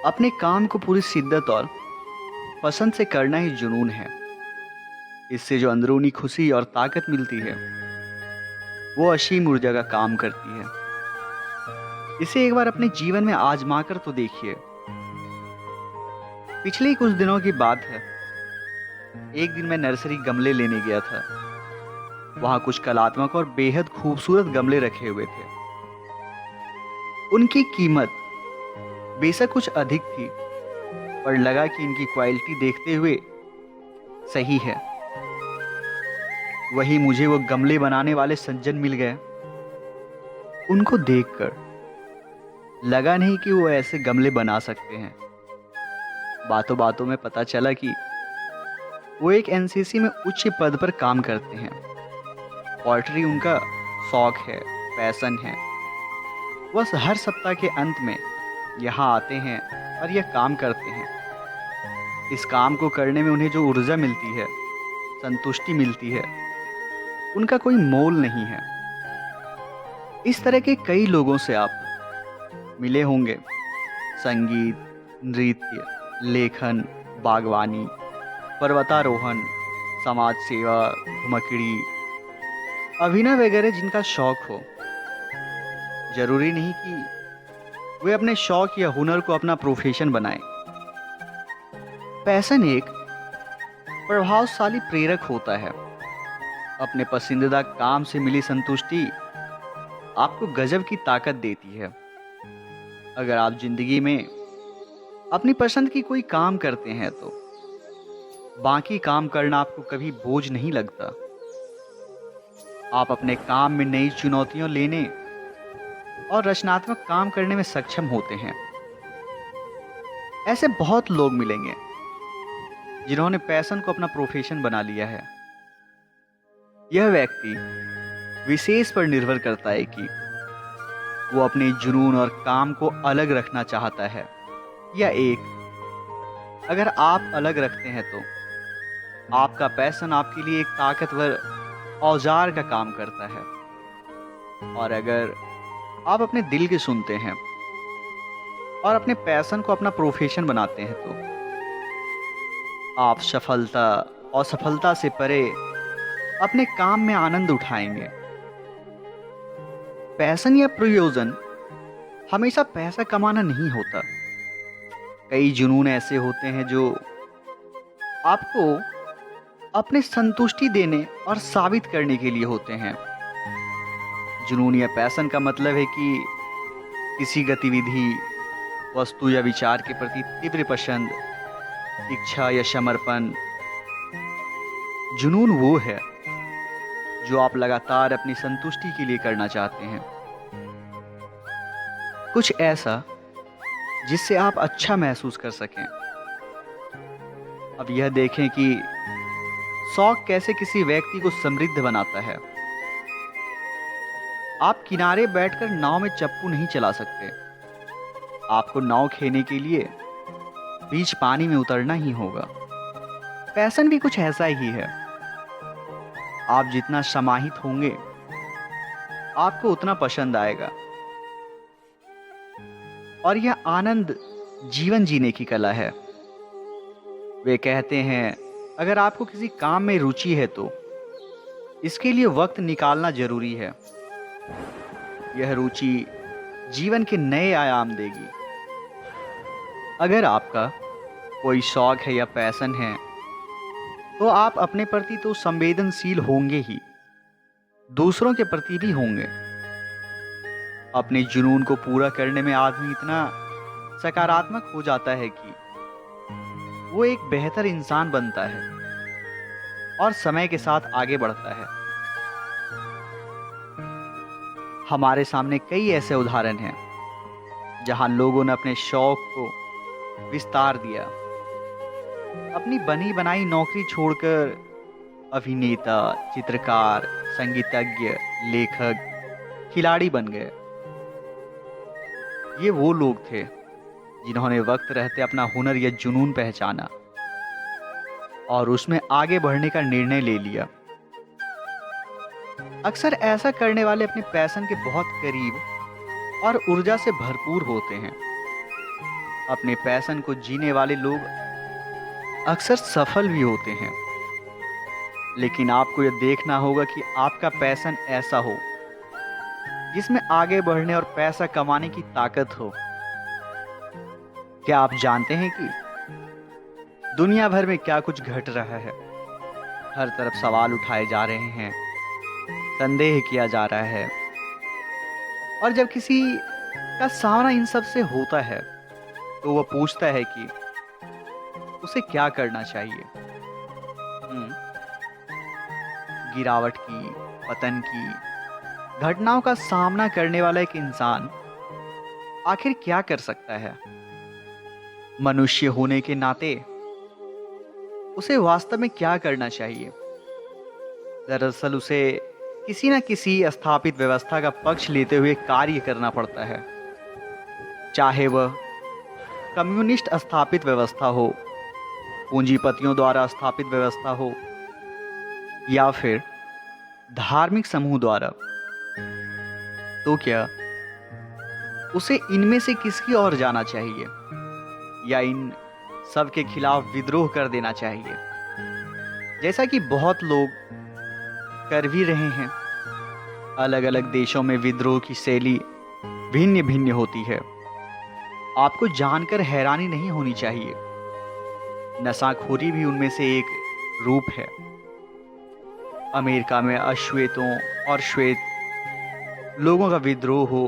अपने काम को पूरी शिद्दत और पसंद से करना ही जुनून है। इससे जो अंदरूनी खुशी और ताकत मिलती है वो असीम ऊर्जा का काम करती है। इसे एक बार अपने जीवन में आजमा कर तो देखिए। पिछले ही कुछ दिनों की बात है। एक दिन मैं नर्सरी गमले लेने गया था। वहां कुछ कलात्मक और बेहद खूबसूरत गमले रखे हुए थे। उनकी कीमत बेशक कुछ अधिक थी, पर लगा कि इनकी क्वालिटी देखते हुए सही है। वही मुझे वो गमले बनाने वाले सज्जन मिल गए। उनको देखकर लगा नहीं कि वो ऐसे गमले बना सकते हैं। बातों बातों में पता चला कि वो एक एनसीसी में उच्च पद पर काम करते हैं। पोएट्री उनका शौक है, पैशन है। वह हर सप्ताह के अंत में यहाँ आते हैं और यह काम करते हैं। इस काम को करने में उन्हें जो ऊर्जा मिलती है, संतुष्टि मिलती है, उनका कोई मोल नहीं है। इस तरह के कई लोगों से आप मिले होंगे। संगीत, नृत्य, लेखन, बागवानी, पर्वतारोहण, समाज सेवा, घुमकड़ी, अभिनय वगैरह जिनका शौक हो। जरूरी नहीं कि वे अपने शौक या हुनर को अपना प्रोफेशन बनाएं। पैशन एक प्रभावशाली प्रेरक होता है। अपने पसंदीदा काम से मिली संतुष्टि आपको गजब की ताकत देती है। अगर आप जिंदगी में अपनी पसंद की कोई काम करते हैं तो बाकी काम करना आपको कभी बोझ नहीं लगता। आप अपने काम में नई चुनौतियां लेने और रचनात्मक काम करने में सक्षम होते हैं। ऐसे बहुत लोग मिलेंगे जिन्होंने पैशन को अपना प्रोफेशन बना लिया है। यह व्यक्ति विशेष पर निर्भर करता है कि वो अपने जुनून और काम को अलग रखना चाहता है या एक। अगर आप अलग रखते हैं तो आपका पैशन आपके लिए एक ताकतवर औजार का काम करता है। और अगर आप अपने दिल की सुनते हैं और अपने पैशन को अपना प्रोफेशन बनाते हैं तो आप सफलता और सफलता से परे अपने काम में आनंद उठाएंगे। पैशन या प्रयोजन हमेशा पैसा कमाना नहीं होता। कई जुनून ऐसे होते हैं जो आपको अपने संतुष्टि देने और साबित करने के लिए होते हैं। जुनून या पैशन का मतलब है कि किसी गतिविधि, वस्तु या विचार के प्रति तीव्र पसंद, इच्छा या समर्पण। जुनून वो है जो आप लगातार अपनी संतुष्टि के लिए करना चाहते हैं। कुछ ऐसा जिससे आप अच्छा महसूस कर सकें। अब यह देखें कि शौक कैसे किसी व्यक्ति को समृद्ध बनाता है। आप किनारे बैठकर नाव में चप्पू नहीं चला सकते। आपको नाव खेने के लिए बीच पानी में उतरना ही होगा। पैशन भी कुछ ऐसा ही है। आप जितना समाहित होंगे आपको उतना पसंद आएगा। और यह आनंद जीवन जीने की कला है। वे कहते हैं अगर आपको किसी काम में रुचि है तो इसके लिए वक्त निकालना जरूरी है। यह रुचि जीवन के नए आयाम देगी। अगर आपका कोई शौक है या पैशन है तो आप अपने प्रति तो संवेदनशील होंगे ही, दूसरों के प्रति भी होंगे। अपने जुनून को पूरा करने में आदमी इतना सकारात्मक हो जाता है कि वो एक बेहतर इंसान बनता है और समय के साथ आगे बढ़ता है। हमारे सामने कई ऐसे उदाहरण हैं जहां लोगों ने अपने शौक को विस्तार दिया। अपनी बनी बनाई नौकरी छोड़कर अभिनेता, चित्रकार, संगीतज्ञ, लेखक, खिलाड़ी बन गए। ये वो लोग थे जिन्होंने वक्त रहते अपना हुनर या जुनून पहचाना और उसमें आगे बढ़ने का निर्णय ले लिया। अक्सर ऐसा करने वाले अपने पैशन के बहुत करीब और ऊर्जा से भरपूर होते हैं। अपने पैशन को जीने वाले लोग अक्सर सफल भी होते हैं, लेकिन आपको यह देखना होगा कि आपका पैशन ऐसा हो जिसमें आगे बढ़ने और पैसा कमाने की ताकत हो। क्या आप जानते हैं कि दुनिया भर में क्या कुछ घट रहा है? हर तरफ सवाल उठाए जा रहे हैं, संदेह किया जा रहा है, और जब किसी का सामना इन सब से होता है तो वह पूछता है कि उसे क्या करना चाहिए। हम्म, गिरावट की, पतन की घटनाओं का सामना करने वाला एक इंसान आखिर क्या कर सकता है? मनुष्य होने के नाते उसे वास्तव में क्या करना चाहिए? दरअसल उसे किसी न किसी स्थापित व्यवस्था का पक्ष लेते हुए कार्य करना पड़ता है, चाहे वह कम्युनिस्ट स्थापित व्यवस्था हो, पूंजीपतियों द्वारा स्थापित व्यवस्था हो, या फिर धार्मिक समूह द्वारा। तो क्या उसे इनमें से किसकी ओर जाना चाहिए, या इन सब के खिलाफ विद्रोह कर देना चाहिए, जैसा कि बहुत लोग कर भी रहे हैं? अलग अलग देशों में विद्रोह की शैली भिन्न भिन्न होती है। आपको जानकर हैरानी नहीं होनी चाहिए, नशाखोरी भी उनमें से एक रूप है। अमेरिका में अश्वेतों और श्वेत लोगों का विद्रोह हो,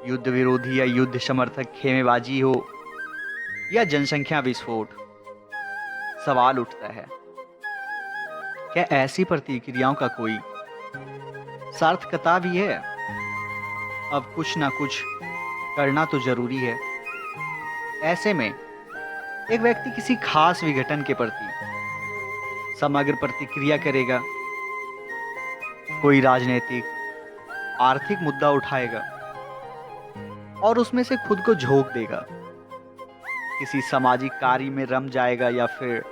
युद्ध विरोधी या युद्ध समर्थक खेमेबाजी हो, या जनसंख्या विस्फोट, सवाल उठता है, क्या ऐसी प्रतिक्रियाओं का कोई सार्थकता भी है? अब कुछ ना कुछ करना तो जरूरी है। ऐसे में एक व्यक्ति किसी खास विघटन के प्रति समग्र प्रतिक्रिया करेगा, कोई राजनीतिक, आर्थिक मुद्दा उठाएगा और उसमें से खुद को झोंक देगा, किसी सामाजिक कार्य में रम जाएगा, या फिर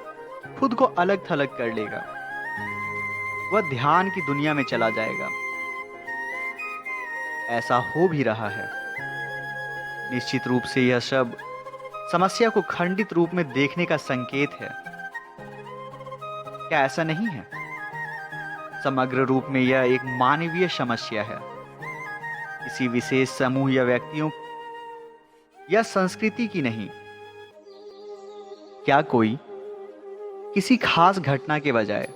खुद को अलग थलग कर लेगा, वह ध्यान की दुनिया में चला जाएगा। ऐसा हो भी रहा है। निश्चित रूप से यह सब समस्या को खंडित रूप में देखने का संकेत है। क्या ऐसा नहीं है? समग्र रूप में यह एक मानवीय समस्या है, किसी विशेष समूह या व्यक्तियों या संस्कृति की नहीं। क्या कोई किसी खास घटना के बजाय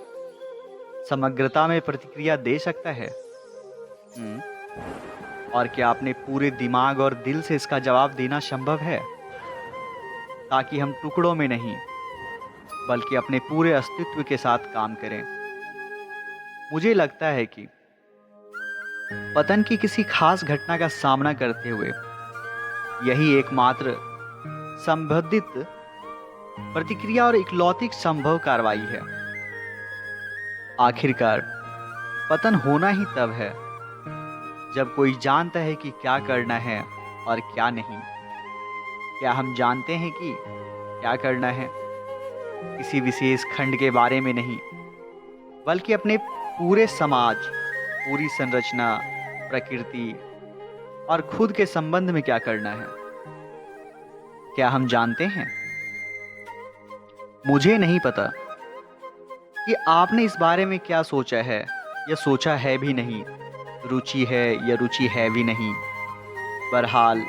समग्रता में प्रतिक्रिया दे सकता है? और क्या अपने पूरे दिमाग और दिल से इसका जवाब देना संभव है, ताकि हम टुकड़ों में नहीं बल्कि अपने पूरे अस्तित्व के साथ काम करें? मुझे लगता है कि पतन की किसी खास घटना का सामना करते हुए यही एकमात्र संबंधित प्रतिक्रिया और इकलौती संभव कार्रवाई है। आखिरकार पतन होना ही तब है जब कोई जानता है कि क्या करना है और क्या नहीं। क्या हम जानते हैं कि क्या करना है? किसी विशेष खंड के बारे में नहीं, बल्कि अपने पूरे समाज, पूरी संरचना, प्रकृति और खुद के संबंध में क्या करना है? क्या हम जानते हैं? मुझे नहीं पता कि आपने इस बारे में क्या सोचा है, या सोचा है भी नहीं, रुचि है या रुचि है भी नहीं। बहरहाल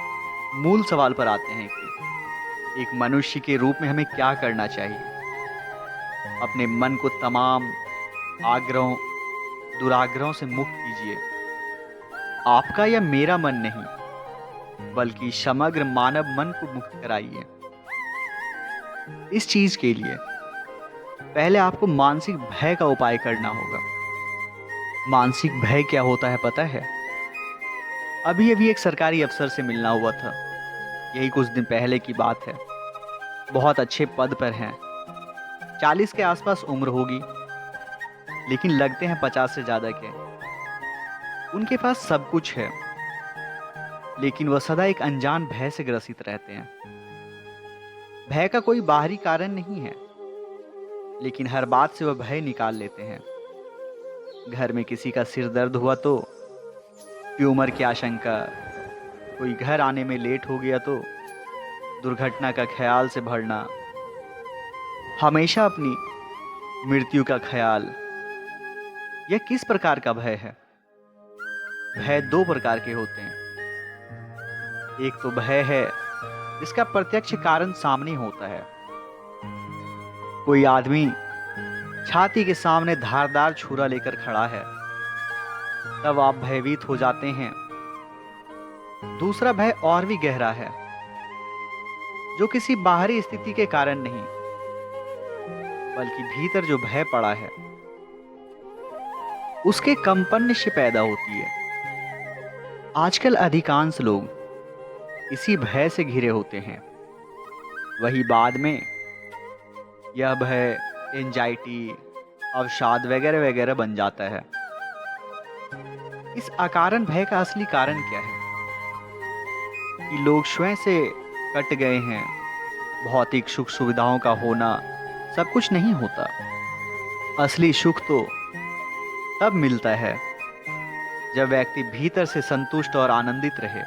मूल सवाल पर आते हैं कि एक मनुष्य के रूप में हमें क्या करना चाहिए। अपने मन को तमाम आग्रहों, दुराग्रहों से मुक्त कीजिए। आपका या मेरा मन नहीं, बल्कि समग्र मानव मन को मुक्त कराइए। इस चीज के लिए पहले आपको मानसिक भय का उपाय करना होगा। मानसिक भय क्या होता है पता है? अभी अभी एक सरकारी अफसर से मिलना हुआ था, यही कुछ दिन पहले की बात है। बहुत अच्छे पद पर हैं, 40 के आसपास उम्र होगी, लेकिन लगते हैं 50 से ज्यादा के। उनके पास सब कुछ है, लेकिन वह सदा एक अनजान भय से ग्रसित रहते हैं। भय का कोई बाहरी कारण नहीं है, लेकिन हर बात से वह भय निकाल लेते हैं। घर में किसी का सिर दर्द हुआ तो ट्यूमर की आशंका, कोई घर आने में लेट हो गया तो दुर्घटना का ख्याल से भरना, हमेशा अपनी मृत्यु का ख्याल। यह किस प्रकार का भय है? भय दो प्रकार के होते हैं। एक तो भय है जिसका प्रत्यक्ष कारण सामने होता है। कोई आदमी छाती के सामने धारदार छुरा लेकर खड़ा है, तब आप भयभीत हो जाते हैं। दूसरा भय और भी गहरा है, जो किसी बाहरी स्थिति के कारण नहीं, बल्कि भीतर जो भय पड़ा है उसके कंपन से पैदा होती है। आजकल अधिकांश लोग इसी भय से घिरे होते हैं। वही बाद में यह भय एंजाइटी, अवसाद वगैरह वगैरह बन जाता है। इस अकारण भय का असली कारण क्या है? कि लोग स्वयं से कट गए हैं। भौतिक सुख सुविधाओं का होना सब कुछ नहीं होता। असली सुख तो तब मिलता है जब व्यक्ति भीतर से संतुष्ट और आनंदित रहे।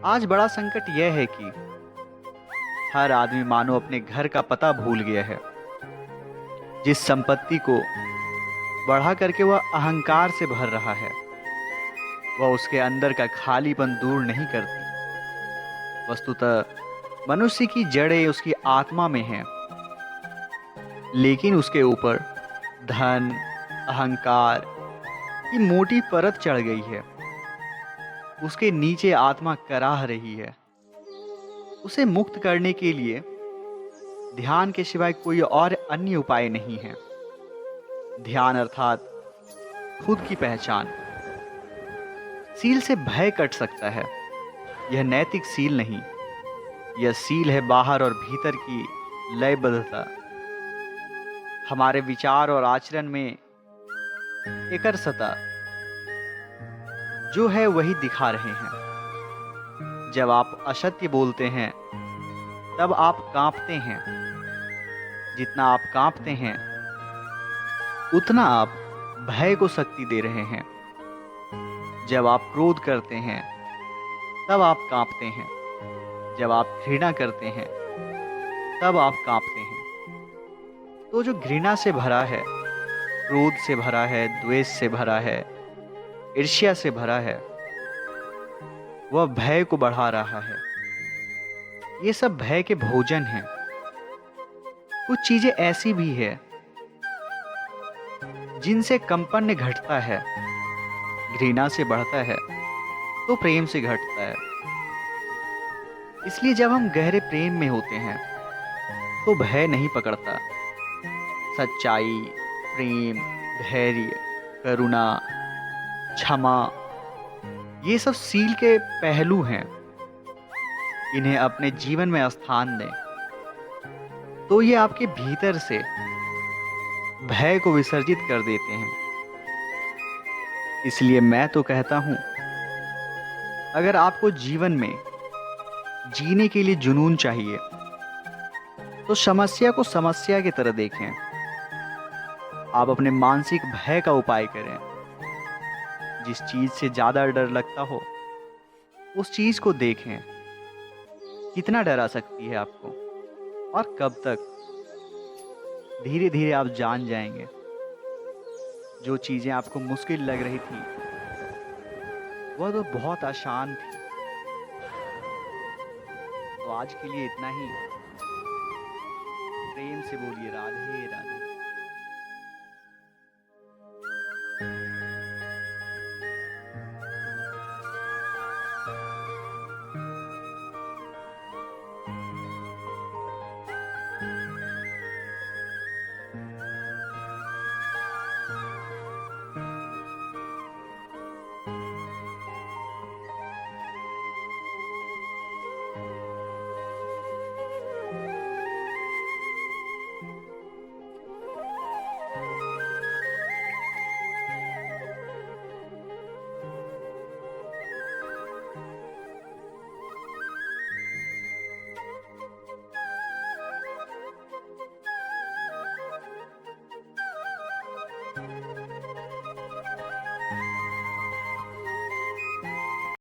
आज बड़ा संकट यह है कि हर आदमी मानो अपने घर का पता भूल गया है। जिस संपत्ति को बढ़ा करके वह अहंकार से भर रहा है, वह उसके अंदर का खालीपन दूर नहीं करती। वस्तुतः मनुष्य की जड़ें उसकी आत्मा में हैं, लेकिन उसके ऊपर धन, अहंकार की मोटी परत चढ़ गई है। उसके नीचे आत्मा कराह रही है। उसे मुक्त करने के लिए ध्यान के सिवाय कोई और अन्य उपाय नहीं है। ध्यान अर्थात खुद की पहचान। सील से भय कट सकता है। यह नैतिक सील नहीं, यह सील है बाहर और भीतर की लयबद्धता। हमारे विचार और आचरण में एकरसता जो है वही दिखा रहे हैं। जब आप असत्य बोलते हैं तब आप कांपते हैं। जितना आप कांपते हैं उतना आप भय को शक्ति दे रहे हैं। जब आप क्रोध करते हैं तब आप कांपते हैं। जब आप घृणा करते हैं तब आप कांपते हैं। तो जो घृणा से भरा है, क्रोध से भरा है, द्वेष से भरा है, ईर्ष्या से भरा है, वह भय को बढ़ा रहा है। ये सब भय के भोजन हैं। कुछ चीजें ऐसी भी है जिनसे कंपन घटता है। घृणा से बढ़ता है तो प्रेम से घटता है। इसलिए जब हम गहरे प्रेम में होते हैं तो भय नहीं पकड़ता। सच्चाई, प्रेम, धैर्य, करुणा, क्षमा, ये सब सील के पहलू हैं। इन्हें अपने जीवन में स्थान दें तो ये आपके भीतर से भय को विसर्जित कर देते हैं। इसलिए मैं तो कहता हूं, अगर आपको जीवन में जीने के लिए जुनून चाहिए तो समस्या को समस्या की तरह देखें। आप अपने मानसिक भय का उपाय करें। जिस चीज से ज्यादा डर लगता हो उस चीज को देखें। कितना डरा सकती है आपको और कब तक? धीरे धीरे आप जान जाएंगे। जो चीजें आपको मुश्किल लग रही थी वह तो बहुत आसान थी। तो आज के लिए इतना ही। प्रेम से बोलिए राधे राधे।